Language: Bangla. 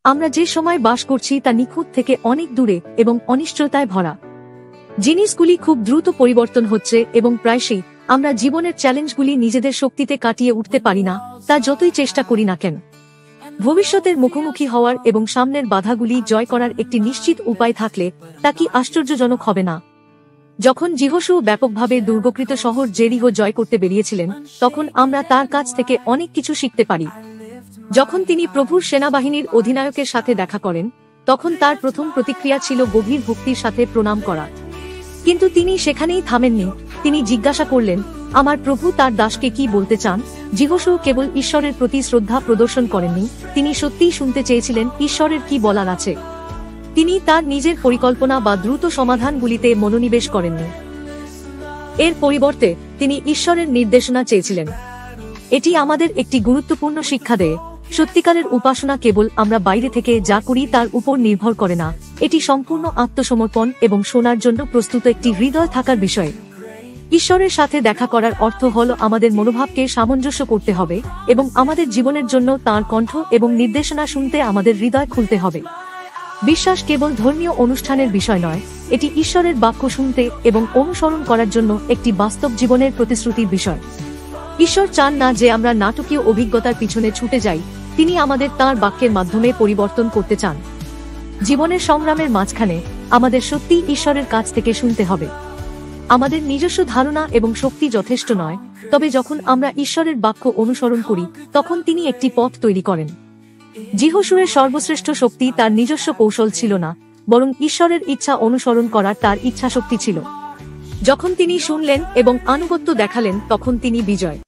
আমরা যে সময় বাস করছি তা নিখুঁত থেকে অনেক দূরে এবং অনিশ্চয়তায় ভরা। জিনিসগুলি খুব দ্রুত পরিবর্তন হচ্ছে এবং প্রায়শই আমরা জীবনের চ্যালেঞ্জগুলি নিজেদের শক্তিতে কাটিয়ে উঠতে পারি না, তা যতই চেষ্টা করি না কেন। ভবিষ্যতের মুখোমুখি হওয়ার এবং সামনের বাধাগুলি জয় করার একটি নিশ্চিত উপায় থাকলে তা কি আশ্চর্যজনক হবে না? যখন যিহোশু ব্যাপকভাবে দুর্গকৃত শহর জেরিহো জয় করতে বেরিয়েছিলেন, তখন আমরা তার কাছ থেকে অনেক কিছু শিখতে পারি। যখন তিনি প্রভুর সেনাবাহিনীর অধিনায়কের সাথে দেখা করেন, তখন তার প্রথম প্রতিক্রিয়া ছিল গভীর ভক্তির সাথে প্রণাম করা। কিন্তু তিনি সেখানেই থামেননি। তিনি জিজ্ঞাসা করলেন, আমার প্রভু তার দাসকে কি বলতে চান? যিহোশু কেবল ঈশ্বরের প্রতি শ্রদ্ধা প্রদর্শন করেননি, তিনি সত্যিই শুনতে চেয়েছিলেন ঈশ্বরের কি বলার আছে। তিনি তার নিজের পরিকল্পনা বা দ্রুত সমাধানগুলিতে মনোনিবেশ করেননি। এর পরিবর্তে তিনি ঈশ্বরের নির্দেশনা চেয়েছিলেন। এটি আমাদের একটি গুরুত্বপূর্ণ শিক্ষা দেয়। সত্যিকারের উপাসনা কেবল আমরা বাইরে থেকে যা করি তার উপর নির্ভর করে না, এটি সম্পূর্ণ আত্মসমর্পণ এবং শোনার জন্য প্রস্তুত একটি হৃদয় থাকার বিষয়। ঈশ্বরের সাথে দেখা করার অর্থ হল আমাদের মনোভাবকে সামঞ্জস্য করতে হবে এবং আমাদের জীবনের জন্য তাঁর কণ্ঠ এবং নির্দেশনা শুনতে আমাদের হৃদয় খুলতে হবে। বিশ্বাস কেবল ধর্মীয় অনুষ্ঠানের বিষয় নয়, এটি ঈশ্বরের বাক্য শুনতে এবং অনুসরণ করার জন্য একটি বাস্তব জীবনের প্রতিশ্রুতির বিষয়। ঈশ্বর চান না যে আমরা নাটকীয় অভিজ্ঞতার পিছনে ছুটে যাই, তিনি আমাদের তাঁর বাক্যের মাধ্যমে পরিবর্তন করতে চান। জীবনের সংগ্রামের মাঝখানে আমাদের সত্যিই ঈশ্বরের কাছ থেকে শুনতে হবে। আমাদের নিজস্ব ধারণা এবং শক্তি যথেষ্ট নয়, তবে যখন আমরা ঈশ্বরের বাক্য অনুসরণ করি তখন তিনি একটি পথ তৈরি করেন। যিহোশুয়ের সর্বশ্রেষ্ঠ শক্তি তার নিজস্ব কৌশল ছিল না, বরং ঈশ্বরের ইচ্ছা অনুসরণ করার তার ইচ্ছাশক্তি ছিল। যখন তিনি শুনলেন এবং আনুগত্য দেখালেন, তখন তিনি বিজয়